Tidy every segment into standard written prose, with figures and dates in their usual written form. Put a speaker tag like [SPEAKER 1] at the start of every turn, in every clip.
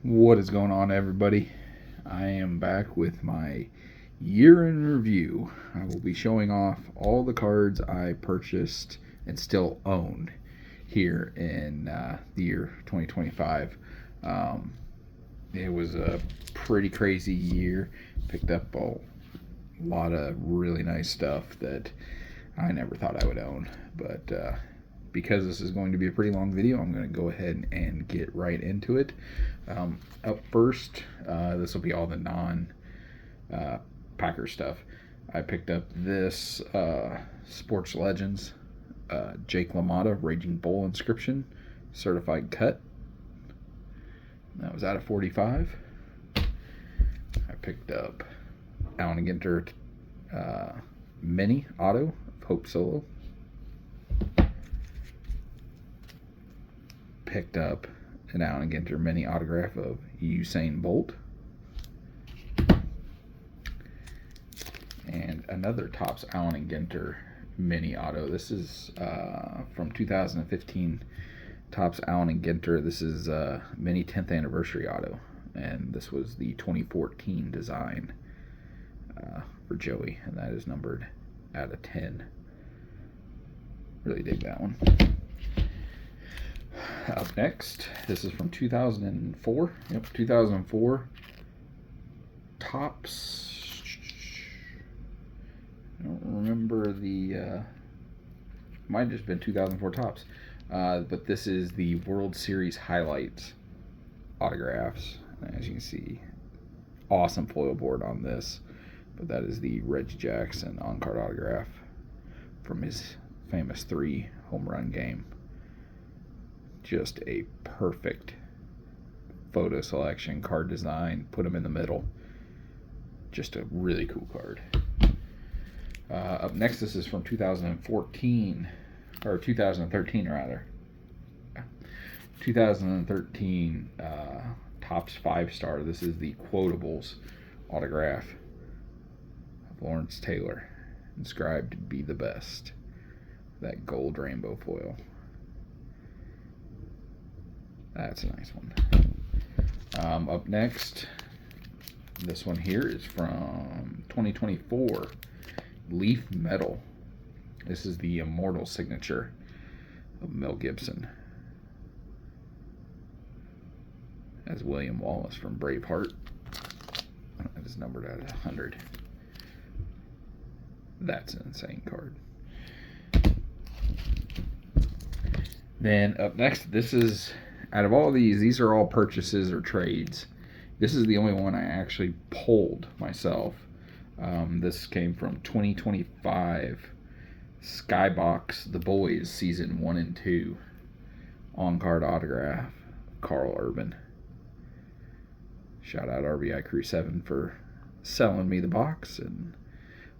[SPEAKER 1] What is going on, everybody? I am back with my year in review. I will be showing off all the cards I purchased and still own here in the year 2025. Um, it was a pretty crazy year. Picked up a lot of really nice stuff that I never thought I would own, but because this is going to be a pretty long video, I'm going to go ahead and get right into it. Up first, this will be all the non-Packer stuff. I picked up this Sports Legends Jake LaMotta Raging Bull inscription certified cut. That was out of 45. I picked up Allen Ginter Mini Auto of Hope Solo. Picked up an Allen Ginter Mini autograph of Usain Bolt. And another Topps Allen Ginter Mini Auto. This is from 2015 Topps Allen Ginter. This is Mini 10th Anniversary Auto. And this was the 2014 design for Joey. And that is numbered out of 10. Really dig that one. Up next, this is from 2004. Yep, 2004. Topps. I don't remember the. Might have just been 2004 Topps. But this is the World Series highlights autographs. As you can see, awesome foil board on this. But that is the Reggie Jackson on-card autograph from his famous 3 home run game. Just a perfect photo selection, card design, put them in the middle. Just a really cool card. Up next, this is from 2014, or 2013 rather. 2013 Topps 5-star. This is the Quotables autograph of Lawrence Taylor, inscribed "Be the Best." That gold rainbow foil. That's a nice one. Up next, this one here is from 2024 Leaf Metal. This is the Immortal signature of Mel Gibson as William Wallace from Braveheart. That is numbered out of 100. That's an insane card. Then up next, this is, out of all these are all purchases or trades. This is the only one I actually pulled myself. This came from 2025 Skybox The Boys Season 1 and 2 on-card autograph, Carl Urban. Shout out RBI Crew 7 for selling me the box and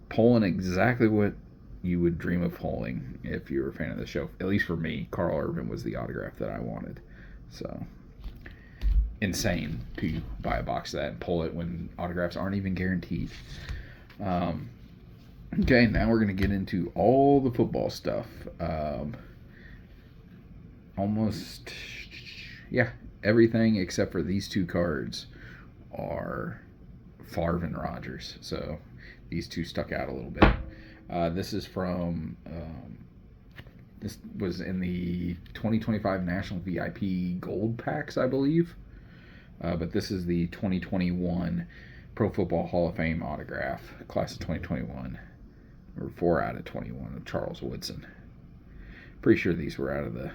[SPEAKER 1] pulling exactly what you would dream of pulling if you were a fan of the show. At least for me, Carl Urban was the autograph that I wanted. So insane to buy a box of that and pull it when autographs aren't even guaranteed. Okay, now we're going to get into all the football stuff. Almost, yeah, everything except for these 2 cards are Favre and Rodgers. So these 2 stuck out a little bit. This is from, this was in the 2025 National VIP Gold Packs, I believe. But this is the 2021 Pro Football Hall of Fame autograph, class of 2021, or 4 out of 21 of Charles Woodson. Pretty sure these were out of the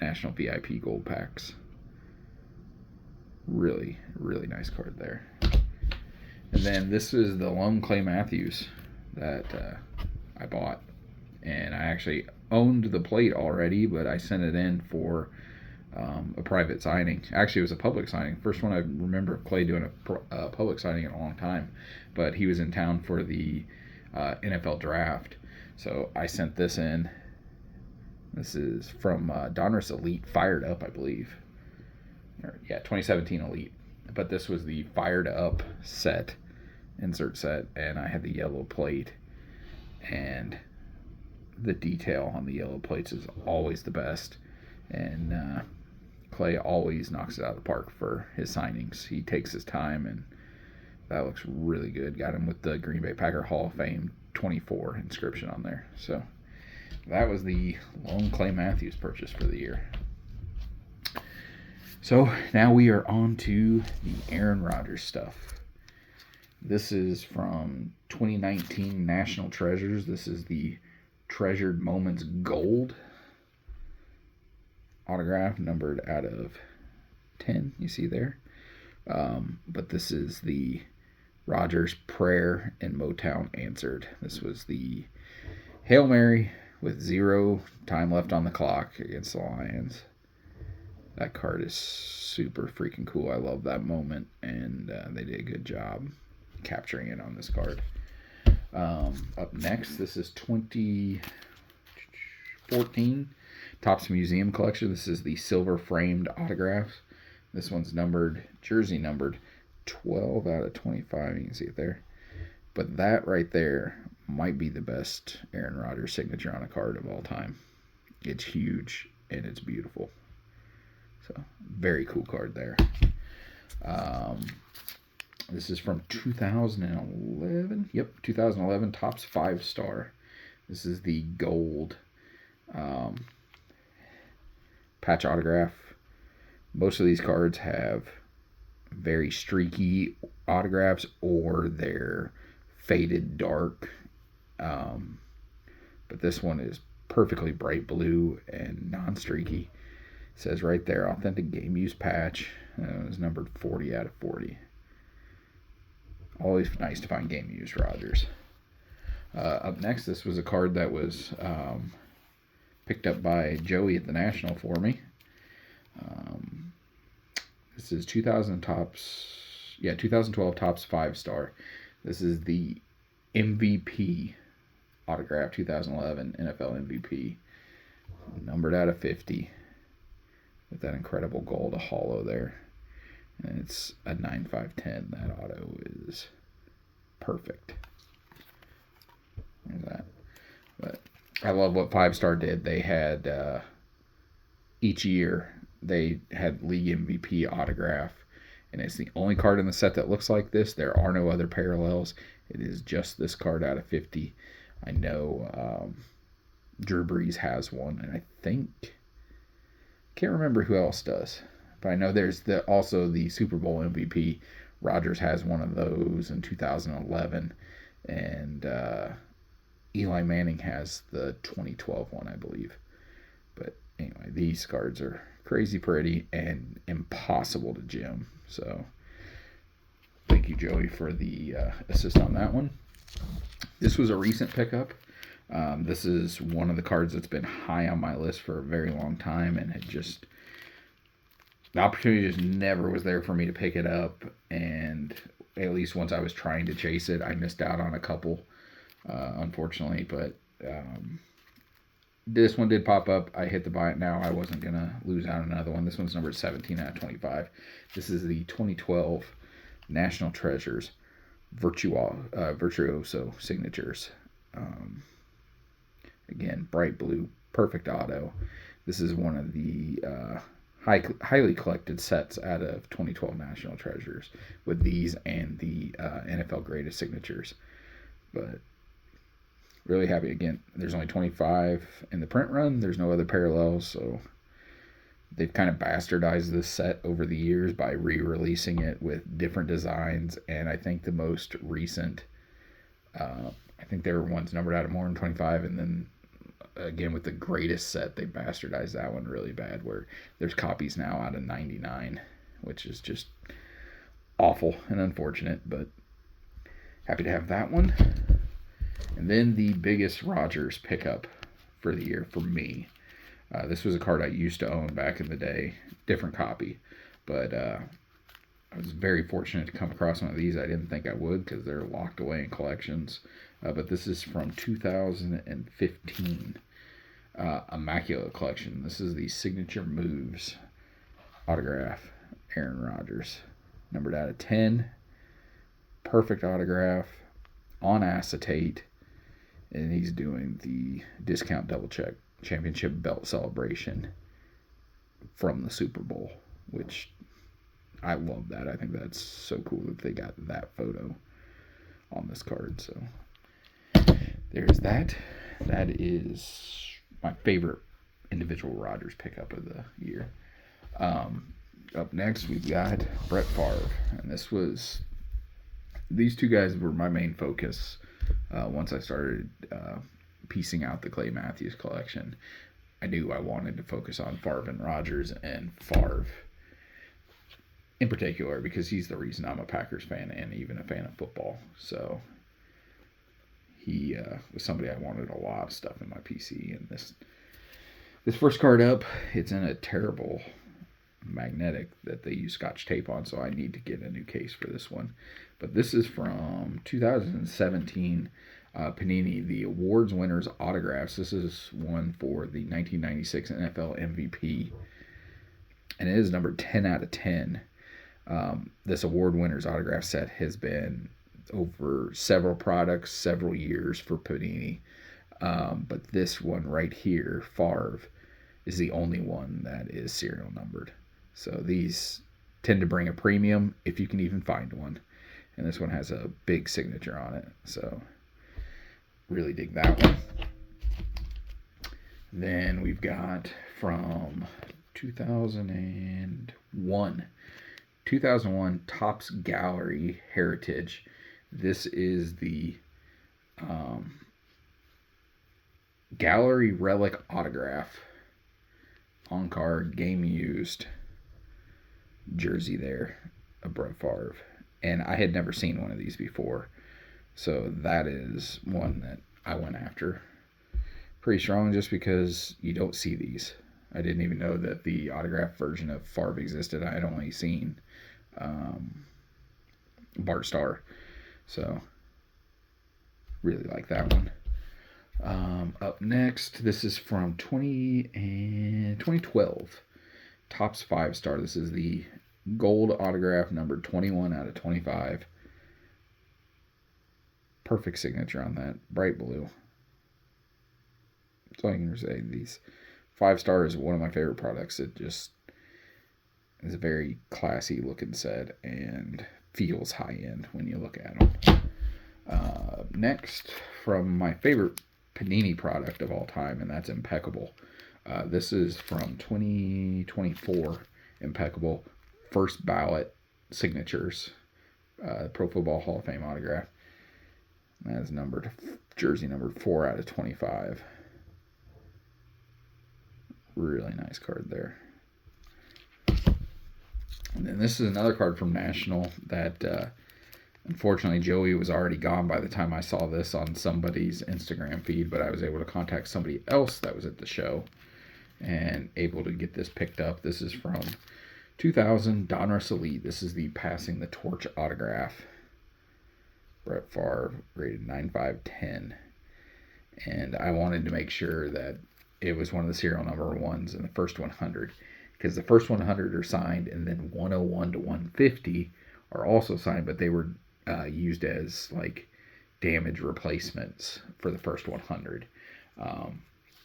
[SPEAKER 1] National VIP Gold Packs. Really, really nice card there. And then this is the lone Clay Matthews that I bought. And I actually owned the plate already, but I sent it in for a private signing. Actually, it was a public signing. First one I remember Clay doing a public signing in a long time. But he was in town for the NFL draft. So I sent this in. This is from Donruss Elite Fired Up, I believe. Yeah, 2017 Elite. But this was the Fired Up set, insert set, and I had the yellow plate. And the detail on the yellow plates is always the best. And Clay always knocks it out of the park for his signings. He takes his time, and that looks really good. Got him with the Green Bay Packer Hall of Fame 24 inscription on there. So that was the lone Clay Matthews purchase for the year. So now we are on to the Aaron Rodgers stuff. This is from 2019 National Treasures. This is the Treasured Moments Gold autograph, numbered out of 10, you see there. But this is the Rodgers Prayer and Motown Answered. This was the Hail Mary with 0 time left on the clock against the Lions. That card is super freaking cool. I love that moment, and they did a good job capturing it on this card. Up next, this is 2014 Topps Museum Collection. This is the silver framed autographs. This one's numbered, jersey numbered 12 out of 25. You can see it there. But that right there might be the best Aaron Rodgers signature on a card of all time. It's huge and it's beautiful. So, very cool card there. This is from 2011. Yep, 2011 Topps 5-star. This is the gold patch autograph. Most of these cards have very streaky autographs, or they're faded dark. But this one is perfectly bright blue and non-streaky. It says right there, authentic game use patch. It was numbered 40 out of 40. Always nice to find game use Rodgers. Up next, this was a card that was picked up by Joey at the National for me. This is 2012 Topps 5-star. This is the MVP autograph, 2011 NFL MVP, numbered out of 50. With that incredible gold hollow there. And it's a 9.5/10. That auto is perfect. There's that. But I love what 5-star did. They had each year they had league MVP autograph, and it's the only card in the set that looks like this. There are no other parallels. It is just this card out of 50. I know Drew Brees has one, and I can't remember who else does, but I know there's also the Super Bowl MVP. Rodgers has one of those in 2011, and Eli Manning has the 2012 one, I believe. But anyway, these cards are crazy pretty and impossible to gem. So thank you, Joey, for the assist on that one. This was a recent pickup. This is one of the cards that's been high on my list for a very long time, and the opportunity just never was there for me to pick it up. And at least once I was trying to chase it, I missed out on a couple, unfortunately. But this one did pop up. I hit the buy it now. I wasn't going to lose out on another one. This one's numbered 17 out of 25. This is the 2012 National Treasures Virtuoso Signatures. Again, bright blue, perfect auto. This is one of the highly collected sets out of 2012 National Treasures with these and the NFL Greatest Signatures. But really happy. Again, there's only 25 in the print run. There's no other parallels, so they've kind of bastardized this set over the years by re-releasing it with different designs. And I think the most recent, I think there were ones numbered out of more than 25, and then again with the greatest set, they bastardized that one really bad, where there's copies now out of 99, which is just awful and unfortunate, but happy to have that one. And then the biggest Rodgers pickup for the year for me. This was a card I used to own back in the day, different copy, but I was very fortunate to come across one of these. I didn't think I would because they're locked away in collections. But this is from 2015 Immaculate Collection. This is the Signature Moves autograph, Aaron Rodgers, numbered out of 10. Perfect autograph on acetate, and he's doing the Discount Double Check Championship Belt Celebration. from the Super Bowl, which I love that. I think that's so cool that they got that photo on this card. So there's that. That is my favorite individual Rodgers pickup of the year. Up next, we've got Brett Favre, and these two guys were my main focus once I started piecing out the Clay Matthews collection. I knew I wanted to focus on Favre and Rodgers, and Favre in particular because he's the reason I'm a Packers fan and even a fan of football. So he was somebody I wanted a lot of stuff in my PC, and this first card up, it's in a terrible magnetic that they use Scotch tape on, so I need to get a new case for this one. But this is from 2017 Panini, the awards winners autographs. This is one for the 1996 NFL MVP, and it is number 10 out of 10. This award winners autograph set has been over several products, several years for Panini. But this one right here, Favre, is the only one that is serial numbered. So these tend to bring a premium if you can even find one. And this one has a big signature on it. So really dig that one. Then we've got from 2001 Topps Gallery Heritage. This is the Gallery Relic Autograph on card game used jersey there of Brett Favre, and I had never seen one of these before, so that is one that I went after pretty strong just because you don't see these. I didn't even know that the autographed version of Favre existed. I had only seen Bart Starr, so really like that one. Up next, this is from 2012 Topps 5-star. This is the gold autograph numbered 21 out of 25. Perfect signature on that, bright blue. That's all I can say. These 5-star is one of my favorite products. It just is a very classy looking set and feels high end when you look at them. Next, from my favorite Panini product of all time, and that's Impeccable. This is from 2024 Impeccable first ballot signatures, Pro Football Hall of Fame autograph. That is numbered, jersey numbered 4 out of 25. Really nice card there. And then this is another card from National that unfortunately Joey was already gone by the time I saw this on somebody's Instagram feed, but I was able to contact somebody else that was at the show and able to get this picked up. This is from 2000 Donruss Elite. This is the Passing the Torch autograph. Brett Favre, rated 9/5/10. And I wanted to make sure that it was one of the serial number ones in the first 100, because the first 100 are signed, and then 101 to 150 are also signed, but they were used as like damage replacements for the first 100.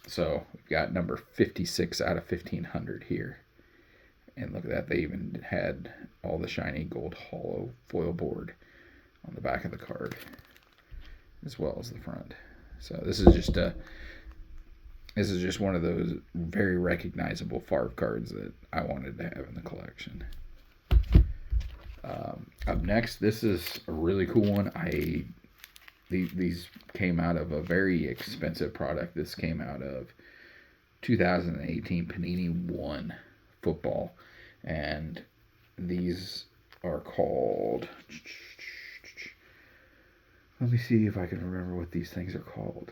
[SPEAKER 1] So we've got number 56 out of 1500 here. And look at that, they even had all the shiny gold hollow foil board on the back of the card, as well as the front. So this is just one of those very recognizable Favre cards that I wanted to have in the collection. Up next, this is a really cool one. These came out of a very expensive product. This came out of 2018 Panini 1 football, and these are called, let me see if I can remember what these things are called.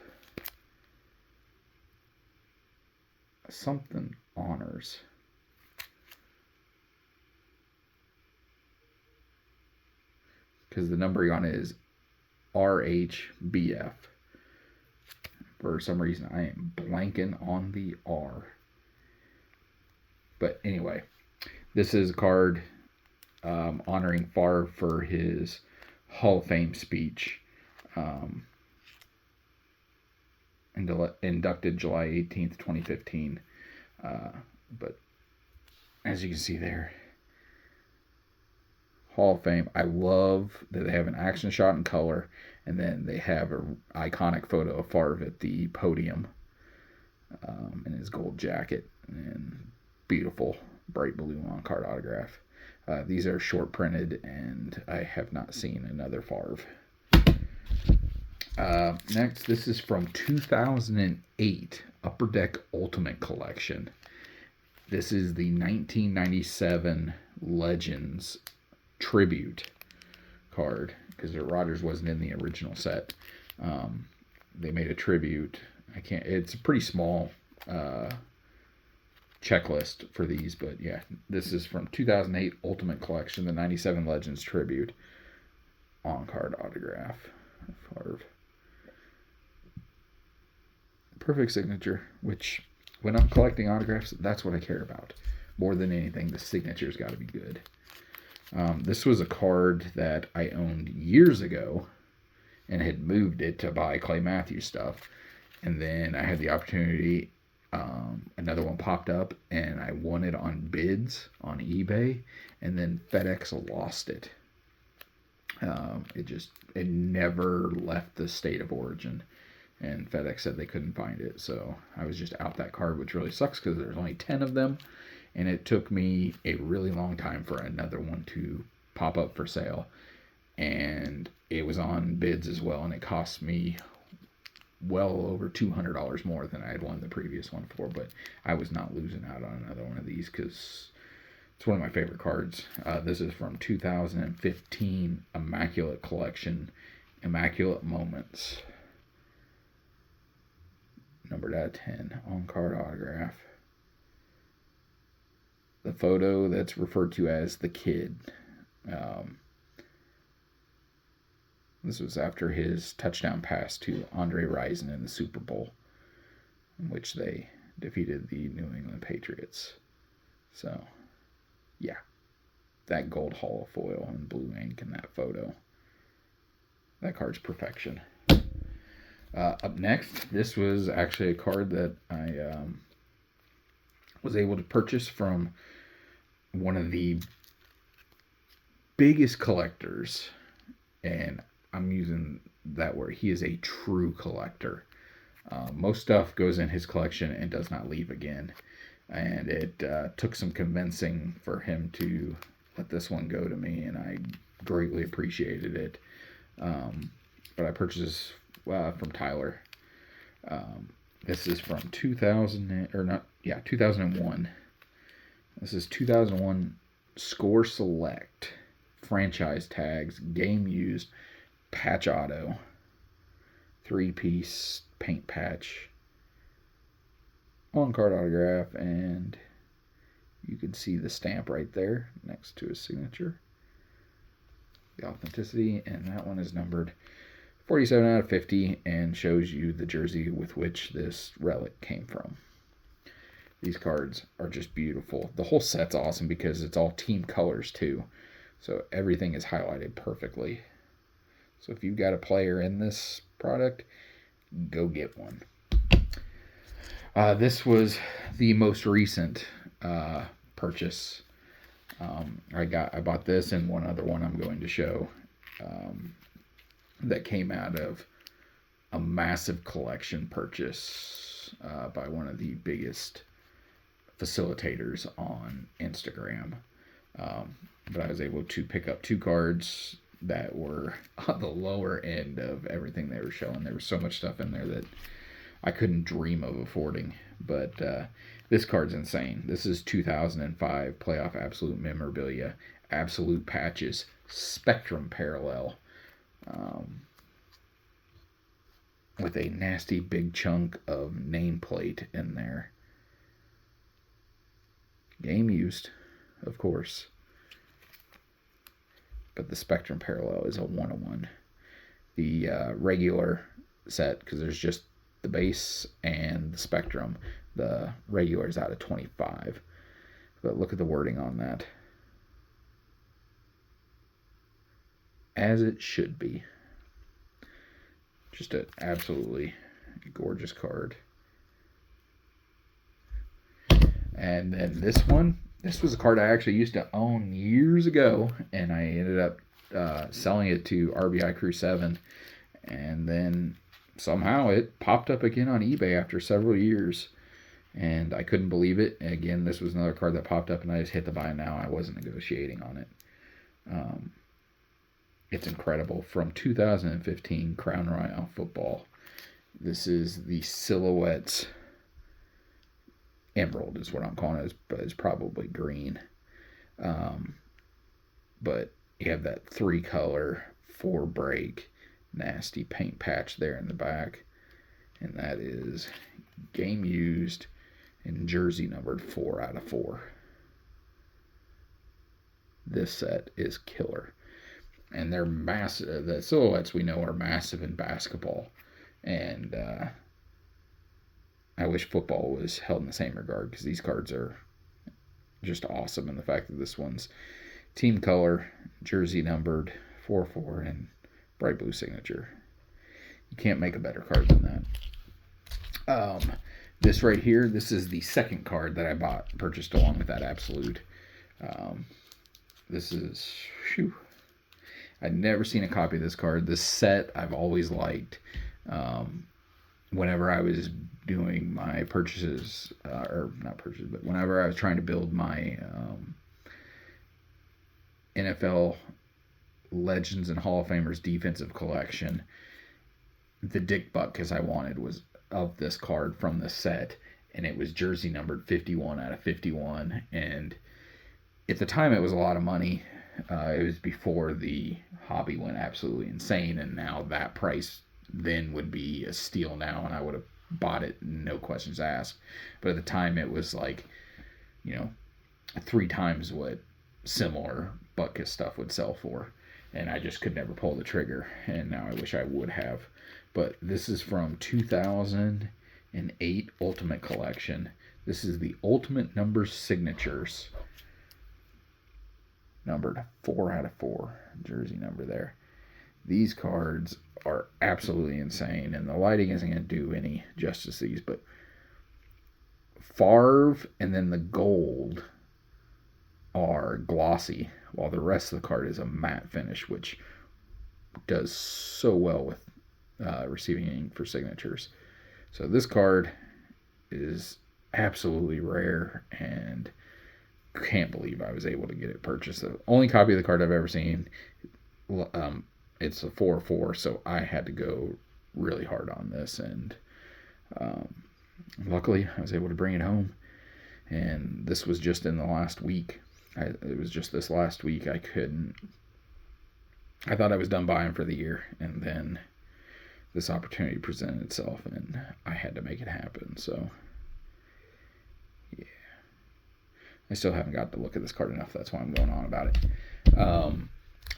[SPEAKER 1] Something honors. Because the numbering on it is RHBF. For some reason, I am blanking on the R. But anyway, this is a card honoring Favre for his Hall of Fame speech. Inducted July 18th, 2015. But as you can see there, Hall of Fame. I love that they have an action shot in color, and then they have an iconic photo of Favre at the podium in his gold jacket, and beautiful bright blue on card autograph. These are short printed, and I have not seen another Favre. Next, this is from 2008 Upper Deck Ultimate Collection. This is the 1997 Legends Tribute card, because Rodgers wasn't in the original set. They made a tribute. It's a pretty small checklist for these, but yeah, this is from 2008 Ultimate Collection, the 97 Legends Tribute on card autograph. Favre. Perfect signature, which when I'm collecting autographs, that's what I care about. More than anything, the signature's got to be good. This was a card that I owned years ago and had moved it to buy Clay Matthews stuff. And then I had the opportunity, another one popped up, and I won it on bids on eBay, and then FedEx lost it. It never left the state of origin, and FedEx said they couldn't find it. So I was just out that card, which really sucks because there's only 10 of them, and it took me a really long time for another one to pop up for sale. And it was on bids as well, and it cost me well over $200 more than I had won the previous one for, but I was not losing out on another one of these because it's one of my favorite cards. This is from 2015 Immaculate Collection, Immaculate Moments. Numbered out of 10, on card autograph. The photo that's referred to as the kid. This was after his touchdown pass to Andre Rison in the Super Bowl, in which they defeated the New England Patriots. So, yeah, that gold hollow foil and blue ink in that photo. That card's perfection. Up next, this was actually a card that I was able to purchase from one of the biggest collectors, and I'm using that word. He is a true collector. Most stuff goes in his collection and does not leave again, and it took some convincing for him to let this one go to me, and I greatly appreciated it. But I purchased this from Tyler. This is from 2001. This is 2001 Score Select franchise tags, game used, patch auto, 3-piece paint patch, on card autograph, and you can see the stamp right there next to his signature, the authenticity, and that one is numbered 47 out of 50 and shows you the jersey with which this relic came from. These cards are just beautiful. The whole set's awesome because it's all team colors too. So everything is highlighted perfectly. So if you've got a player in this product, go get one. This was the most recent purchase. I bought this and one other one I'm going to show that came out of a massive collection purchase by one of the biggest facilitators on Instagram. But I was able to pick up 2 cards that were on the lower end of everything they were showing. There was so much stuff in there that I couldn't dream of affording. But this card's insane. This is 2005 Playoff Absolute Memorabilia, Absolute Patches, Spectrum Parallel, with a nasty big chunk of nameplate in there. Game used, of course. But the Spectrum Parallel is a 1-1. The regular set, because there's just the base and the Spectrum, the regular is out of 25. But look at the wording on that. As it should be. Just an absolutely gorgeous card. And then this This was a card I actually used to own years ago, and I ended up selling it to RBI Crew 7, and then somehow it popped up again on eBay after several years, and I couldn't believe it. Again, this was another card that popped up, and I just hit the buy now. I wasn't negotiating on it. It's incredible. From 2015 Crown Royale Football. This is the Silhouettes Emerald is what I'm calling it, but it's probably green. But you have that 3-color, 4-break, nasty paint patch there in the back. And that is game used and jersey numbered 4 out of 4. This set is killer. And they're massive. The silhouettes we know are massive in basketball. And I wish football was held in the same regard, because these cards are just awesome. And the fact that this one's team color, jersey numbered 4-4, and bright blue signature. You can't make a better card than that. This right here, this is the second card that I purchased along with that Absolute. This is, whew, I'd never seen a copy of this card. This set I've always liked. Whenever I was doing my purchases, or not purchases, but whenever I was trying to build my NFL Legends and Hall of Famers defensive collection, the Dick Butkus I wanted was of this card from the set, and it was jersey numbered 51 out of 51. And at the time, it was a lot of money. It was before the hobby went absolutely insane, and now that price then would be a steal now, and I would have bought it, no questions asked. But at the time, it was like, 3 times what similar Butkus stuff would sell for, and I just could never pull the trigger, and now I wish I would have. But this is from 2008 Ultimate Collection. This is the Ultimate Number Signatures, numbered 4 out of 4, jersey number there. These cards are absolutely insane, and the lighting isn't going to do any justice to these, but Favre and then the gold are glossy, while the rest of the card is a matte finish, which does so well with receiving ink for signatures. So this card is absolutely rare, and can't believe I was able to get it purchased. The only copy of the card I've ever seen. It's a 4-4, so I had to go really hard on this, and luckily I was able to bring it home. And this was just in the last week. It was just this last week. I thought I was done buying for the year, and then this opportunity presented itself, and I had to make it happen. So yeah, I still haven't got to look at this card enough. That's why I'm going on about it.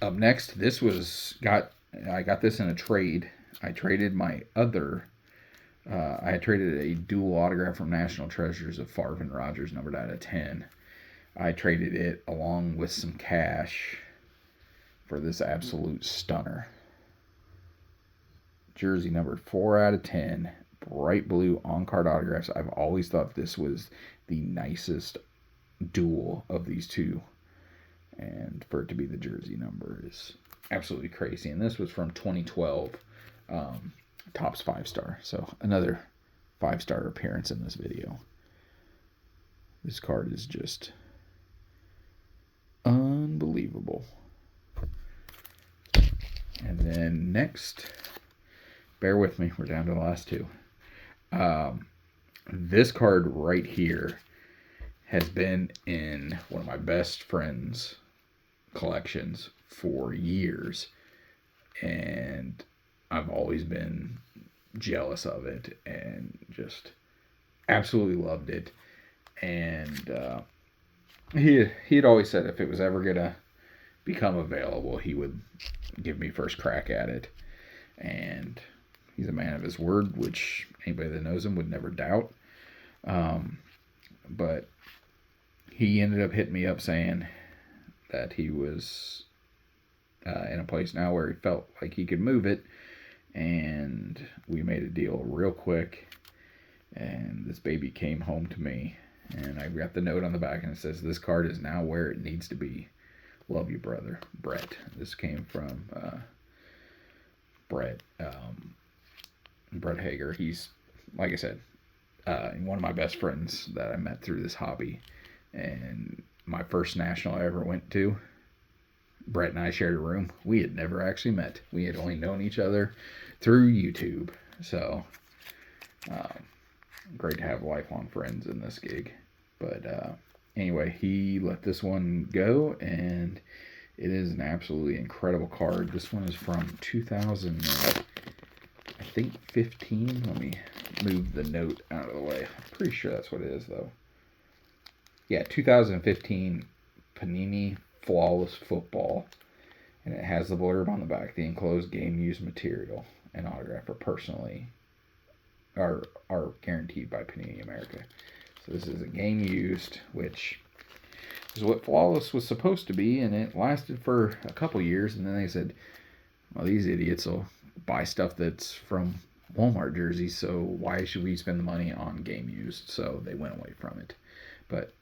[SPEAKER 1] Up next, I got this in a trade. I traded my other. I had traded a dual autograph from National Treasures of Favre and Rodgers, numbered out of 10. I traded it along with some cash for this absolute stunner. Jersey numbered 4 out of 10, bright blue on-card autographs. I've always thought this was the nicest dual of these two, and for it to be the jersey number is absolutely crazy. And this was from 2012, Topps 5-star, so another 5-star appearance in this video. This card is just unbelievable. And then next, bear with me, we're down to the last two. This card right here has been in one of my best friend's collections for years, and I've always been jealous of it and just absolutely loved it. And he'd always said if it was ever gonna become available, he would give me first crack at it. And he's a man of his word, which anybody that knows him would never doubt. But he ended up hitting me up saying that he was in a place now where he felt like he could move it, and we made a deal real quick, and this baby came home to me, And I've got the note on the back, and it says, "This card is now where it needs to be. Love you, brother, Brett." This came from Brett Hager. He's, like I said, one of my best friends that I met through this hobby. And my first national I ever went to, Brett and I shared a room. We had never actually met. We had only known each other through YouTube. So, great to have lifelong friends in this gig. But anyway, he let this one go, and it is an absolutely incredible card. This one is from 2000, I think 15. Let me move the note out of the way. I'm pretty sure that's what it is, though. Yeah, 2015 Panini Flawless Football. And it has the blurb on the back. The enclosed game used material and autograph are guaranteed by Panini America. So this is a game used, which is what Flawless was supposed to be, and it lasted for a couple years, and then they said, well, these idiots will buy stuff that's from Walmart jerseys, so why should we spend the money on game used? So they went away from it. But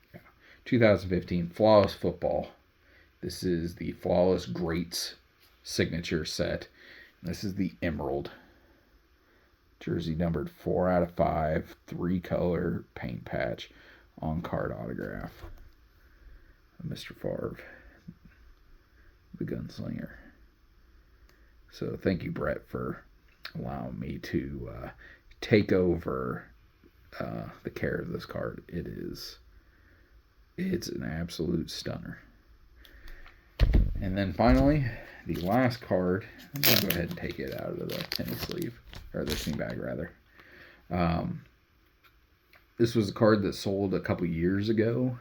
[SPEAKER 1] 2015 Flawless Football. This is the Flawless Greats signature set. This is the Emerald. Jersey numbered 4 out of 5, 3-color paint patch, on-card autograph. Mr. Favre, the gunslinger. So thank you, Brett, for allowing me to take over the care of this card. It's an absolute stunner. And then finally, the last card. I'm going to go ahead and take it out of the penny sleeve, or the penny bag, rather. This was a card that sold a couple years ago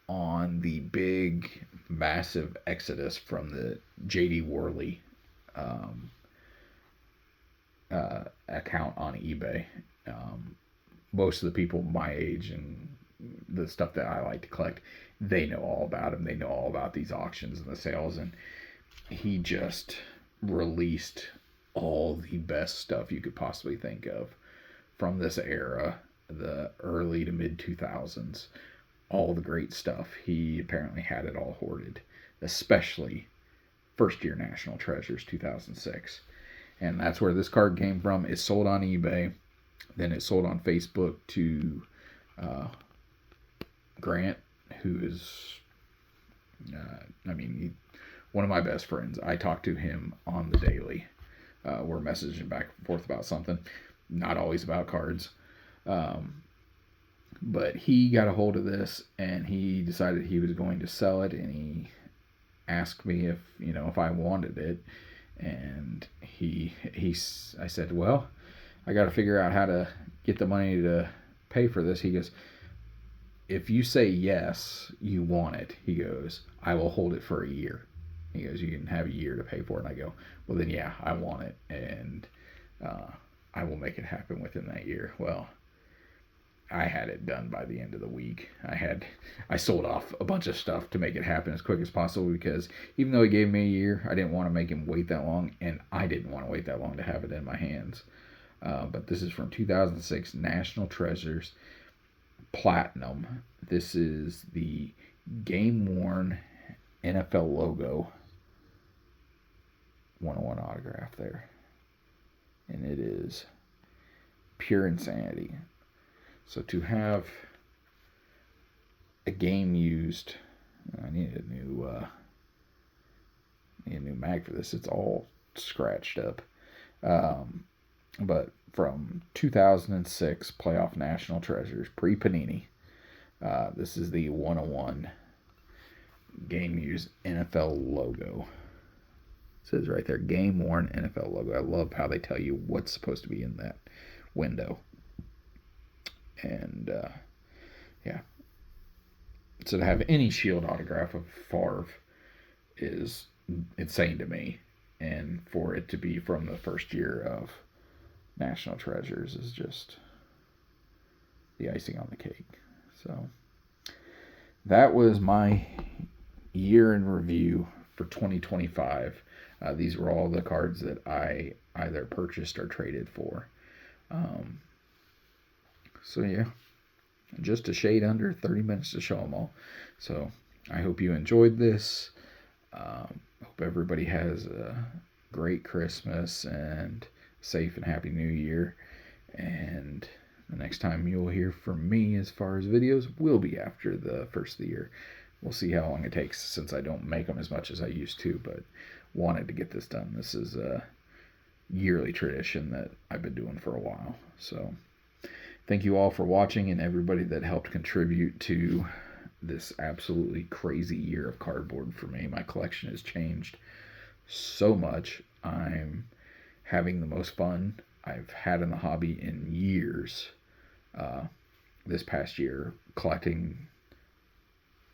[SPEAKER 1] on the big, massive exodus from the J.D. Worley account on eBay. Most of the people my age and the stuff that I like to collect, they know all about him. They know all about these auctions and the sales, and he just released all the best stuff you could possibly think of from this era, the early to mid 2000s. All the great stuff. He apparently had it all hoarded, especially first year National Treasures 2006. And that's where this card came from. It sold on eBay. Then it sold on Facebook to Grant, who is, one of my best friends. I talk to him on the daily. We're messaging back and forth about something, not always about cards. But he got a hold of this, and he decided he was going to sell it, and he asked me if I wanted it. And I said, well, I got to figure out how to get the money to pay for this. He goes, if you say yes, you want it, he goes, I will hold it for a year. He goes, you can have a year to pay for it. And I go, well, then yeah, I want it, and I will make it happen within that year. Well, I had it done by the end of the week. I sold off a bunch of stuff to make it happen as quick as possible, because even though he gave me a year, I didn't want to make him wait that long, and I didn't want to wait that long to have it in my hands. But this is from 2006 National Treasures Platinum. This is the game-worn NFL logo 101 autograph there. And it is pure insanity. So to have a game used, I need a new mag for this. It's all scratched up. But from 2006 Playoff National Treasures, pre-Panini, this is the 101 game used NFL logo. It says right there, game worn NFL logo. I love how they tell you what's supposed to be in that window. And yeah, so to have any Shield autograph of Favre is insane to me, and for it to be from the first year of National Treasures is just the icing on the cake. So that was my year in review for 2025. These were all the cards that I either purchased or traded for. So yeah, just a shade under 30 minutes to show them all. So I hope you enjoyed this. Hope everybody has a great Christmas and safe and happy New Year. And the next time you'll hear from me as far as videos will be after the first of the year. We'll see how long it takes since I don't make them as much as I used to, but wanted to get this done. This is a yearly tradition that I've been doing for a while. So thank you all for watching and everybody that helped contribute to this absolutely crazy year of cardboard for me. My collection has changed so much. I'm having the most fun I've had in the hobby in years. This past year, collecting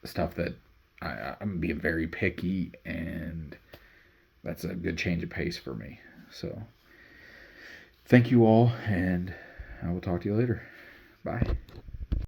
[SPEAKER 1] stuff that I'm being very picky, and that's a good change of pace for me. So thank you all, and I will talk to you later. Bye.